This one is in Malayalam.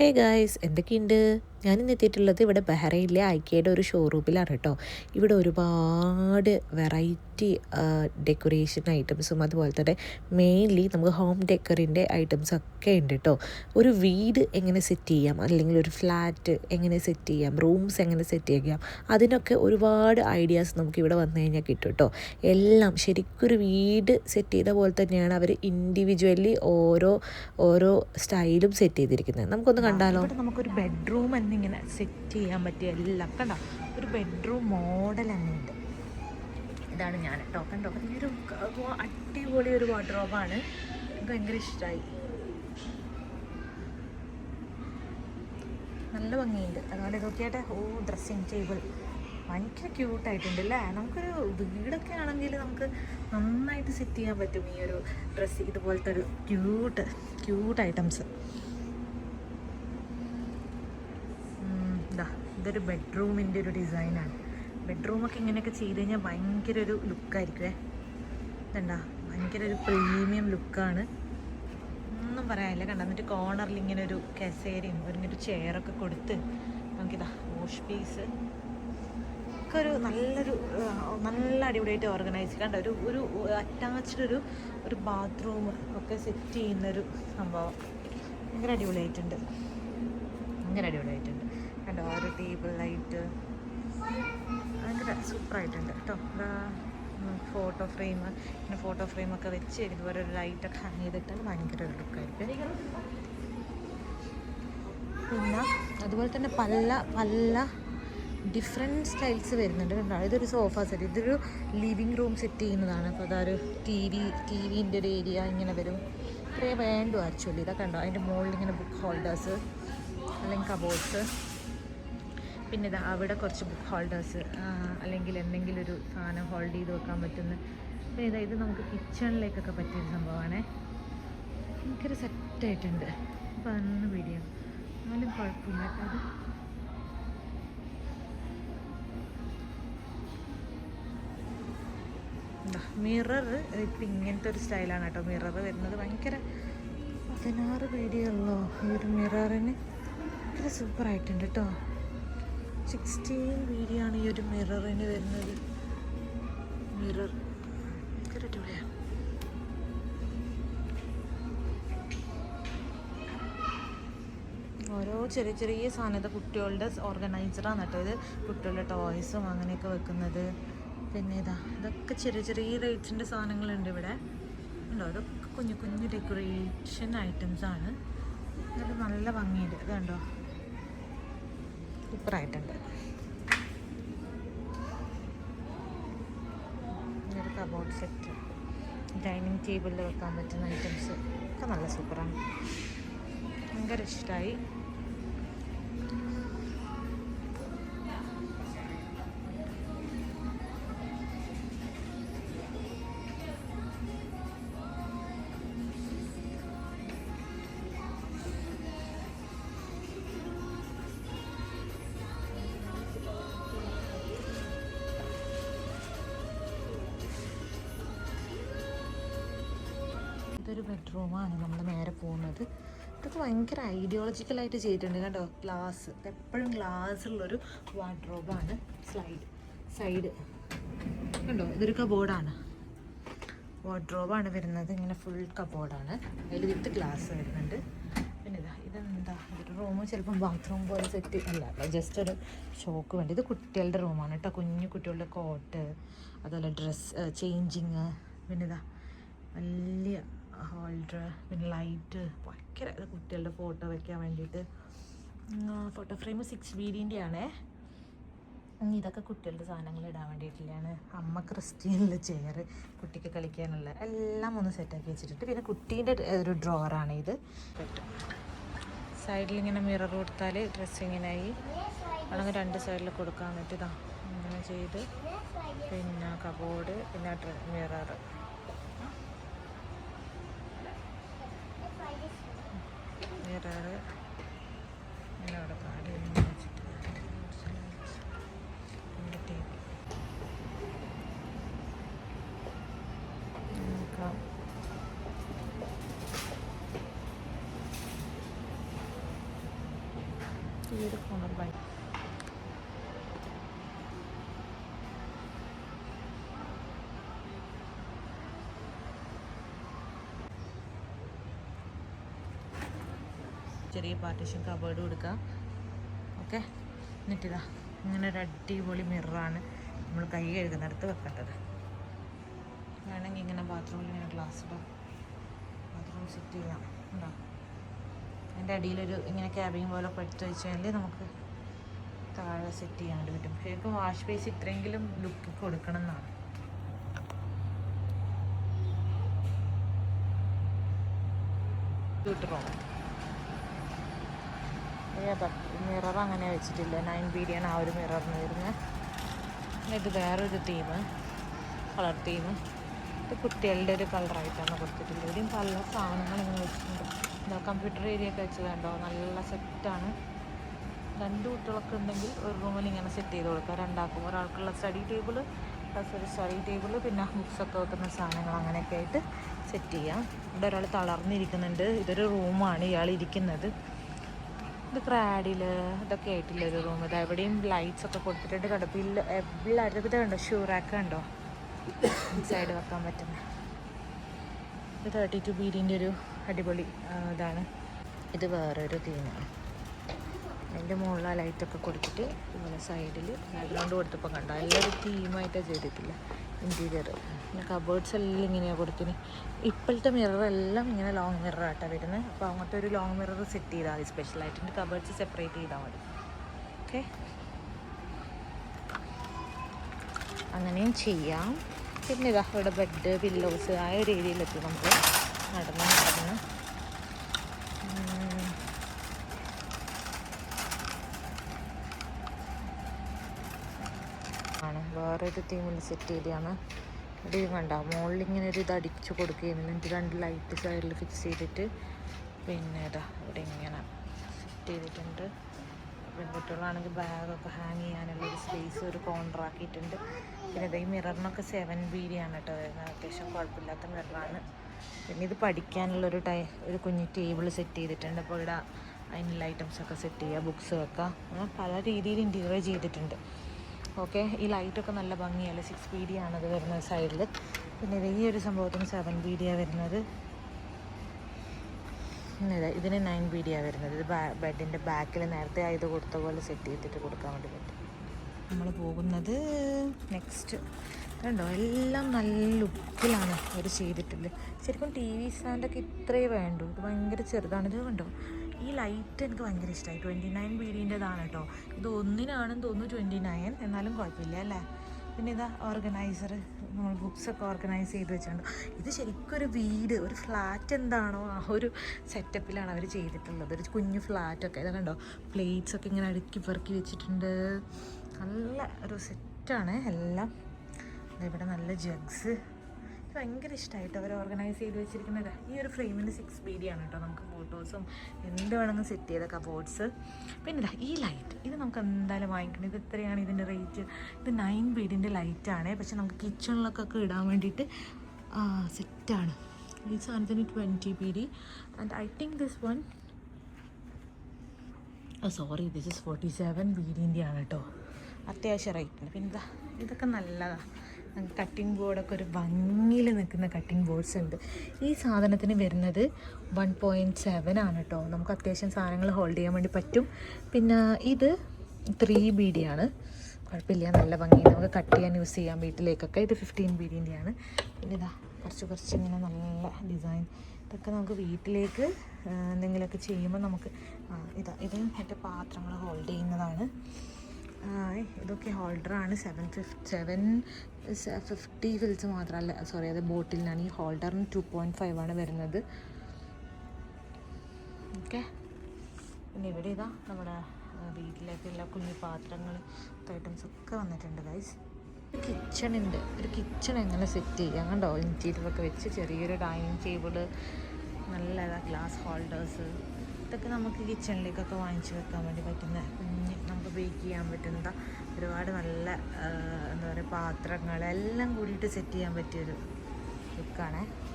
ഹേ ഗായ്സ്, എന്തൊക്കെയുണ്ട്? ഞാനിന്ന് എത്തിയിട്ടുള്ളത് ഇവിടെ ബഹ്റൈനിലെ ഐക്കയുടെ ഒരു ഷോറൂമിലാണ് കേട്ടോ. ഇവിടെ ഒരുപാട് വെറൈറ്റി ഡെക്കറേഷൻ ഐറ്റംസും അതുപോലെ തന്നെ മെയിൻലി നമുക്ക് ഹോം ഡെക്കറിൻ്റെ ഐറ്റംസൊക്കെ ഉണ്ട് കേട്ടോ. ഒരു വീട് എങ്ങനെ സെറ്റ് ചെയ്യാം, അല്ലെങ്കിൽ ഒരു ഫ്ലാറ്റ് എങ്ങനെ സെറ്റ് ചെയ്യാം, റൂംസ് എങ്ങനെ സെറ്റ് ചെയ്യാം, അതിനൊക്കെ ഒരുപാട് ഐഡിയാസ് നമുക്ക് ഇവിടെ വന്നു കഴിഞ്ഞാൽ കിട്ടും കേട്ടോ. എല്ലാം ശരിക്കൊരു വീട് സെറ്റ് ചെയ്ത പോലെ തന്നെയാണ് അവർ ഇൻഡിവിജ്വലി ഓരോ സ്റ്റൈലും സെറ്റ് ചെയ്തിരിക്കുന്നത്. നമുക്കൊന്ന് കണ്ടാലോ? ഇവിടെ നമുക്കൊരു ബെഡ്റൂം എന്നിങ്ങനെ സെറ്റ് ചെയ്യാൻ പറ്റിയ എല്ലാം കണ്ടോ, ഒരു ബെഡ്റൂം മോഡൽ തന്നെ ഉണ്ട്. ഇതാണ് ഞാൻ കേട്ടോ, കണ്ടോ, ഭയങ്കര അടിപൊളി ഒരു വാർഡ്രോബാണ്. എനിക്ക് ഭയങ്കര ഇഷ്ടമായി, നല്ല ഭംഗിയുണ്ട്. അതുപോലെ ഇതൊക്കെയായിട്ട് ഡ്രസ്സിങ് ടേബിൾ ഭയങ്കര ക്യൂട്ടായിട്ടുണ്ട് അല്ലേ. നമുക്കൊരു വീടൊക്കെ ആണെങ്കിൽ നമുക്ക് നന്നായിട്ട് സെറ്റ് ചെയ്യാൻ പറ്റും ഈ ഒരു ഡ്രസ്സ്, ഇതുപോലത്തെ ഒരു ക്യൂട്ട് ഐറ്റംസ്. ഇതൊരു ബെഡ്റൂമിൻ്റെ ഒരു ഡിസൈനാണ്. ബെഡ്റൂമൊക്കെ ഇങ്ങനെയൊക്കെ ചെയ്ത് കഴിഞ്ഞാൽ ഭയങ്കര ഒരു ലുക്കായിരിക്കുമേ. ഇതെന്താ, ഭയങ്കര ഒരു പ്രീമിയം ലുക്കാണ്, ഒന്നും പറയാനില്ല. കണ്ട, എന്നിട്ട് കോർണറിൽ ഇങ്ങനെ ഒരു കസേരയും ഒരു ചെയറൊക്കെ കൊടുത്ത് നമുക്കിതാ വാഷ് പീസ് ഒക്കെ ഒരു നല്ല അടിപൊളിയായിട്ട് ഓർഗനൈസ്. കണ്ട, ഒരു അറ്റാച്ച്ഡ് ഒരു ബാത്റൂം ഒക്കെ സെറ്റ് ചെയ്യുന്നൊരു സംഭവം ഭയങ്കര അടിപൊളിയായിട്ടുണ്ട്. കണ്ടോ, ഒരു ടേബിൾ ലൈറ്റ് ഭയങ്കര സൂപ്പറായിട്ടുണ്ട് കേട്ടോ. ഫോട്ടോ ഫ്രെയിമൊക്കെ വെച്ച് ഇതുപോലെ ഒരു ലൈറ്റൊക്കെ ഹാങ് ചെയ്തിട്ടാൽ ഭയങ്കര ഒരു ലുക്കായിരിക്കും. പിന്നെ അതുപോലെ തന്നെ പല ഡിഫറെൻറ്റ് സ്റ്റൈൽസ് വരുന്നുണ്ട് കണ്ടോ. ഇതൊരു സോഫ സെറ്റ്, ഇതൊരു ലിവിങ് റൂം സെറ്റ് ചെയ്യുന്നതാണ്. അപ്പോൾ അതൊരു ടി വിൻ്റെ ഒരു ഏരിയ ഇങ്ങനെ വരും. ഇത്രയേ വേണ്ടു ആക്ച്വലി. ഇതൊക്കെ കണ്ടോ, അതിൻ്റെ മുകളിൽ ഇങ്ങനെ ബുക്ക് ഹോൾഡേഴ്സ് അല്ലെങ്കിൽ കബോർഡ്സ്. പിന്നെ ഇതാ അവിടെ കുറച്ച് ബുക്ക് ഹോൾഡേഴ്സ് അല്ലെങ്കിൽ എന്തെങ്കിലും ഒരു സാധനം ഹോൾഡ് ചെയ്ത് വെക്കാൻ പറ്റുന്ന. പിന്നെ ഇത് നമുക്ക് കിച്ചണിലേക്കൊക്കെ പറ്റിയൊരു സംഭവമാണ്. ഭയങ്കര സെറ്റായിട്ടുണ്ട്. അപ്പോൾ അന്ന് വീഡിയോ എന്നാലും കുഴപ്പമില്ല കേട്ടോ. മിറർ ഇപ്പം ഇങ്ങനത്തെ ഒരു സ്റ്റൈലാണ് കേട്ടോ. മിറർ വരുന്നത് ഭയങ്കര 16 വീഡിയോയുള്ളൂ ഈ ഒരു മിററിന്. ഭയങ്കര സൂപ്പറായിട്ടുണ്ട് കേട്ടോ. 16 വീഡിയോ ആണ് ഈ ഒരു മിററിന് വരുന്നത്. മിറർ ഭയങ്കര അടിപൊളിയാണ്. ഓരോ ചെറിയ സാധനം. കുട്ടികളുടെ ഓർഗനൈസറാണ് കേട്ടോ ഇത്. കുട്ടികളുടെ ടോയ്സും അങ്ങനെയൊക്കെ വെക്കുന്നത്. പിന്നെ ഇതൊക്കെ ചെറിയ റേറ്റ്സിൻ്റെ സാധനങ്ങളുണ്ട് ഇവിടെ ഉണ്ടോ. ഇതൊക്കെ കുഞ്ഞു ഡെക്കറേഷൻ ഐറ്റംസാണ്. അത് നല്ല ഭംഗിയുണ്ട്. ഇത് കണ്ടോ, സൂപ്പറായിട്ടുണ്ട്. ഇതൊരു കബോർഡ് സെറ്റ്, ഡൈനിങ് ടേബിളിൽ വെക്കാൻ പറ്റുന്ന ഐറ്റംസ് ഒക്കെ നല്ല സൂപ്പറാണ്. ഭയങ്കര ഇഷ്ടമായി. ഇതൊരു ബെഡ്റൂമാണ് നമ്മൾ നേരെ പോകുന്നത്. ഇതൊക്കെ ഭയങ്കര ഐഡിയോളജിക്കലായിട്ട് ചെയ്തിട്ടുണ്ട് കേട്ടോ. ഗ്ലാസ്, എപ്പോഴും ഗ്ലാസ്സുള്ളൊരു വാർഡ്രോബാണ്. സൈഡ് കണ്ടോ, ഇതൊരു കബോർഡാണ്. വാർഡ്രോബാണ് വരുന്നത്. ഇങ്ങനെ ഫുൾ കബോർഡാണ്, അതിൽ വിത്ത് ഗ്ലാസ് വരുന്നുണ്ട്. പിന്നെ ഇതെന്താ, ഇതൊരു റൂം, ചിലപ്പം ബാത്റൂം പോലെ സെറ്റ് അല്ല, ജസ്റ്റ് ഒരു ഷോക്ക് വേണ്ടി. ഇത് കുട്ടികളുടെ റൂമാണ് കേട്ടോ. കുഞ്ഞു കുട്ടികളുടെ കോട്ട്, അതുപോലെ ഡ്രസ്സ് ചേഞ്ചിങ്. പിന്നെ വലിയ ഹോൾഡർ, പിന്നെ ലൈറ്റ്, ഭയങ്കര കുട്ടികളുടെ ഫോട്ടോ വയ്ക്കാൻ വേണ്ടിയിട്ട്. ഫോട്ടോ ഫ്രെയിം 6 വീഡിൻ്റെ ആണേ. ഇതൊക്കെ കുട്ടികളുടെ സാധനങ്ങൾ ഇടാൻ വേണ്ടിയിട്ടുള്ളതാണ്. അമ്മ ക്രിസ്റ്റീനിലെ ചെയർ, കുട്ടിക്ക് കളിക്കാനുള്ള എല്ലാം ഒന്ന് സെറ്റാക്കി വെച്ചിട്ടുണ്ട്. പിന്നെ കുട്ടീൻ്റെ ഒരു ഡ്രോവറാണ് ഇത്. സൈഡിലിങ്ങനെ മിറർ കൊടുത്താൽ ഡ്രസ്സിങ്ങിനായി അല്ലെങ്കിൽ 2 സൈഡിൽ കൊടുക്കാൻ പറ്റും. ഇങ്ങനെ ചെയ്ത് പിന്നെ കബോർഡ്, പിന്നെ മിറർ. ഇങ്ങനെ അവിടെ കാട് വെച്ചിട്ട് ടേബിൾ നോക്കാം. ഈ ഒരു കോർണർ ഭയങ്കര ചെറിയ പാർട്ടീഷൻ കബേർഡ് കൊടുക്കുക. ഓക്കെ, എന്നിട്ടിതാ ഇങ്ങനെ ഒരു അടിപൊളി മിററാണ് നമ്മൾ കൈ കഴുകുന്നിടത്ത് വെക്കേണ്ടത്. വേണമെങ്കിൽ ഇങ്ങനെ ബാത്റൂമിൽ ഇങ്ങനെ ഗ്ലാസ് ബാത്റൂം സെറ്റ് ചെയ്യാം. ഉണ്ടോ, അതിൻ്റെ അടിയിലൊരു ഇങ്ങനെ ക്യാബിൻ പോലെ എടുത്ത് വെച്ചാൽ നമുക്ക് താഴെ സെറ്റ് ചെയ്യാൻ വേണ്ടി പറ്റും. ശരിക്കും വാഷ് ബേസ് ഇത്രയെങ്കിലും ലുക്ക് കൊടുക്കണം എന്നാണ്. കിട്ടുമോ? മിറർ അങ്ങനെ വെച്ചിട്ടില്ല. 9BD ആണ് ആ ഒരു മിററിന് വരുന്നത്. ഇത് വേറൊരു തീം, കളർ തീം. ഇത് കുട്ടികളുടെ ഒരു കളറായിട്ടാണ് കൊടുത്തിട്ടുള്ളത്. ഇവിടെയും പല സാധനങ്ങൾ ഇങ്ങനെ വെച്ചിട്ടുണ്ട്. എന്താ കമ്പ്യൂട്ടർ ഏരിയ ഒക്കെ വെച്ച് കണ്ടോ, നല്ല സെറ്റാണ്. 2 കുട്ടികളൊക്കെ ഉണ്ടെങ്കിൽ ഒരു റൂമിൽ ഇങ്ങനെ സെറ്റ് ചെയ്ത് കൊടുക്കുക. രണ്ടാക്കും, ഒരാൾക്കുള്ള സ്റ്റഡി ടേബിൾ പ്ലസ് ഒരു സ്റ്റഡി ടേബിൾ, പിന്നെ ബുക്സൊക്കെ വെക്കുന്ന സാധനങ്ങൾ അങ്ങനെയൊക്കെ ആയിട്ട് സെറ്റ് ചെയ്യാം. ഇവിടെ ഒരാൾ തളർന്നിരിക്കുന്നുണ്ട്. ഇതൊരു റൂമാണ് ഇയാൾ ഇരിക്കുന്നത്. ഇത് ക്രാഡിൽ ഇതൊക്കെ ആയിട്ടില്ലൊരു റൂം. ഇത് എവിടെയും ലൈറ്റ്സ് ഒക്കെ കൊടുത്തിട്ടുണ്ട്. കടപ്പില്ല എല്ലായിടത്തും ഇത് കണ്ടോ, ഷൂറാക്ക് കണ്ടോ, സൈഡ് വെക്കാൻ പറ്റുന്നത്. ഇത് 32BD ഒരു അടിപൊളി ഇതാണ്. ഇത് വേറൊരു തീമാണ്. അതിൻ്റെ മുകളിൽ ആ ലൈറ്റൊക്കെ കൊടുത്തിട്ട് ഇതുപോലെ സൈഡിൽ ബാക്ക്ഗ്രൗണ്ട് കൊടുത്തപ്പോൾ കണ്ടോ, എല്ലാവരും തീമായിട്ടാണ് ചെയ്തിട്ടില്ല. ഇൻറ്റീരിയർ പിന്നെ കബേർഡ്സ് എല്ലാം ഇങ്ങനെയാണ് കൊടുത്തിന്. ഇപ്പോഴത്തെ മിററെല്ലാം ഇങ്ങനെ ലോങ് മിററായിട്ടാണ് വരുന്നത്. അപ്പോൾ അങ്ങോട്ട് ഒരു ലോങ് മിറർ സെറ്റ് ചെയ്താൽ മതി. സ്പെഷ്യലായിട്ട് കബേർഡ്സ് സെപ്പറേറ്റ് ചെയ്താൽ മതി. ഓക്കെ, അങ്ങനെയും ചെയ്യാം. പിന്നെ ഇതാ ഇവിടെ ബെഡ് പില്ലോസ് ആ ഒരു ഏരിയയിലെത്തി നമ്മൾ നടന്ന് ആണ് വേറൊരു തീമിൽ സെറ്റ് ചെയ്തതാണ്. ഇത് കണ്ട മുകളിൽ ഇങ്ങനെ ഒരു ഇത് അടിച്ച് കൊടുക്കുകയായിരുന്നു. എന്നിട്ട് 2 ലൈറ്റ് സൈഡിൽ ഫിക്സ് ചെയ്തിട്ട് പിന്നെ ഇതാ ഇവിടെ ഇങ്ങനെ സെറ്റ് ചെയ്തിട്ടുണ്ട്. പെൺകുട്ടികളാണെങ്കിൽ ബാഗൊക്കെ ഹാങ് ചെയ്യാനുള്ളൊരു സ്പേസ് ഒരു കോർണർ ആക്കിയിട്ടുണ്ട്. പിന്നെ ഈ മിററിനൊക്കെ 7BD ആണ് കേട്ടോ വരുന്നത്. അത്യാവശ്യം കുഴപ്പമില്ലാത്ത മിററാണ്. പിന്നെ ഇത് പഠിക്കാനുള്ളൊരു ഒരു കുഞ്ഞു ടേബിൾ സെറ്റ് ചെയ്തിട്ടുണ്ട്. അപ്പോൾ ഇവിടെ അതിനുള്ള ഐറ്റംസൊക്കെ സെറ്റ് ചെയ്യുക, ബുക്സ് വെക്കുക, അങ്ങനെ പല രീതിയിൽ ഇൻറ്റീരിയർ ചെയ്തിട്ടുണ്ട്. ഓക്കെ, ഈ ലൈറ്റൊക്കെ നല്ല ഭംഗിയല്ല. 6BD ആണത് വരുന്നത് സൈഡിൽ. പിന്നെ ഈ ഒരു സംഭവത്തിന് 7BD വരുന്നത്. ഇതിന് 9BD വരുന്നത്. ഇത് ബെഡിൻ്റെ ബാക്കിൽ നേരത്തെ ഇത് കൊടുത്ത പോലെ സെറ്റ് ചെയ്തിട്ട് കൊടുക്കാൻ വേണ്ടി പറ്റും. നമ്മൾ പോകുന്നത് നെക്സ്റ്റ് കണ്ടോ, എല്ലാം നല്ല ലുക്കിലാണ് അവർ ചെയ്തിട്ടുള്ളത്. ശരിക്കും TV സ്റ്റാൻഡൊക്കെ ഇത്രയേ വേണ്ടൂ. ഇത് ഭയങ്കര ചെറുതാണ്. ഇത് കണ്ടോ, ഈ ലൈറ്റ് എനിക്ക് ഭയങ്കര ഇഷ്ടമായി. 29BD-ൻ്റെതാണ് കേട്ടോ. ഇത് ഒന്നിനാണെന്ന് തോന്നുന്നു 29, എന്നാലും കുഴപ്പമില്ല അല്ലേ. പിന്നെ ഇതാ ഓർഗനൈസർ, നമ്മൾ ബുക്സൊക്കെ ഓർഗനൈസ് ചെയ്ത് വെച്ചിട്ടുണ്ട്. ഇത് ശരിക്കും ഒരു വീട്, ഒരു ഫ്ലാറ്റ് എന്താണോ ആ ഒരു സെറ്റപ്പിലാണ് അവർ ചെയ്തിട്ടുള്ളത്. ഒരു കുഞ്ഞു ഫ്ലാറ്റൊക്കെ ഇത് കണ്ടോ, പ്ലേറ്റ്സൊക്കെ ഇങ്ങനെ അടുക്കി പെറുക്കി വെച്ചിട്ടുണ്ട്. നല്ല ഒരു സെറ്റാണ് എല്ലാം. ഇവിടെ നല്ല ജഗ്സ്, ഭയങ്കര ഇഷ്ടമായിട്ട് അവർ ഓർഗനൈസ് ചെയ്ത് വെച്ചിരിക്കുന്നത്. ഈ ഒരു ഫ്രെയിമിന് 6BD ആണ് കേട്ടോ. നമുക്ക് ഫോട്ടോസും എന്ത് വേണമെങ്കിൽ സെറ്റ് ചെയ്ത കബോർഡ്സ്. പിന്നെ ഈ ലൈറ്റ്, ഇത് നമുക്ക് എന്തായാലും വാങ്ങിക്കണം. ഇത് എത്രയാണ് ഇതിൻ്റെ റേറ്റ്? ഇത് 9BD-ൻ്റെ ലൈറ്റാണ്. പക്ഷെ നമുക്ക് കിച്ചണിലൊക്കെ ഇടാൻ വേണ്ടിയിട്ട് സെറ്റാണ്. ഈ സാധനത്തിന് 20BD and I think this one this is 47BD-ൻ്റെ ആണ് കേട്ടോ. അത്യാവശ്യം റേറ്റുണ്ട്. പിന്നെ ഇതൊക്കെ നല്ലതാണ്. കട്ടിംഗ് ബോർഡൊക്കെ ഒരു ഭംഗിയിൽ നിൽക്കുന്ന കട്ടിംഗ് ബോർഡ്സ് ഉണ്ട്. ഈ സാധനത്തിന് വരുന്നത് 1.7 ആണ് കേട്ടോ. നമുക്ക് അത്യാവശ്യം സാധനങ്ങൾ ഹോൾഡ് ചെയ്യാൻ വേണ്ടി പറ്റും. പിന്നെ ഇത് 3BD ആണ്. കുഴപ്പമില്ല, നല്ല ഭംഗി, നമുക്ക് കട്ട് ചെയ്യാൻ യൂസ് ചെയ്യാം വീട്ടിലേക്കൊക്കെ. ഇത് 15BD-ൻ്റെ ആണ്. പിന്നെ ഇതാ കുറച്ച് ഇങ്ങനെ നല്ല ഡിസൈൻ. ഇതൊക്കെ നമുക്ക് വീട്ടിലേക്ക് എന്തെങ്കിലുമൊക്കെ ചെയ്യുമ്പോൾ നമുക്ക് ഇത് മറ്റേ പാത്രങ്ങൾ ഹോൾഡ് ചെയ്യുന്നതാണ്. ഇതൊക്കെ ഹോൾഡറാണ്. 750 ഫിൽസ് മാത്രമല്ല, സോറി, അത് ബോട്ടിലിനാണ്. ഈ ഹോൾഡറിന് 2.5 ആണ് വരുന്നത്. ഓക്കെ, പിന്നെ ഇവിടെ ഇതാ നമ്മുടെ വീട്ടിലേക്കുള്ള കുഞ്ഞു പാത്രങ്ങൾ ഐറ്റംസ് ഒക്കെ വന്നിട്ടുണ്ട് ഗൈസ്. ഒരു കിച്ചൺ ഉണ്ട്. ഒരു കിച്ചൺ എങ്ങനെ സെറ്റ് ചെയ്യാം കണ്ടോ, ഇൻറ്റീരിയറൊക്കെ വെച്ച് ചെറിയൊരു ഡൈനിങ് ടേബിള്, നല്ല ഗ്ലാസ് ഹോൾഡേഴ്സ്, ഇതൊക്കെ നമുക്ക് കിച്ചണിലേക്കൊക്കെ വാങ്ങിച്ച് വെക്കാൻ വേണ്ടി പറ്റുന്ന, നമുക്ക് ബേക്ക് ചെയ്യാൻ പറ്റുന്ന ഒരുപാട് നല്ല എന്താ പറയുക പാത്രങ്ങളെല്ലാം കൂടിയിട്ട് സെറ്റ് ചെയ്യാൻ പറ്റിയൊരു ലുക്കാണ്.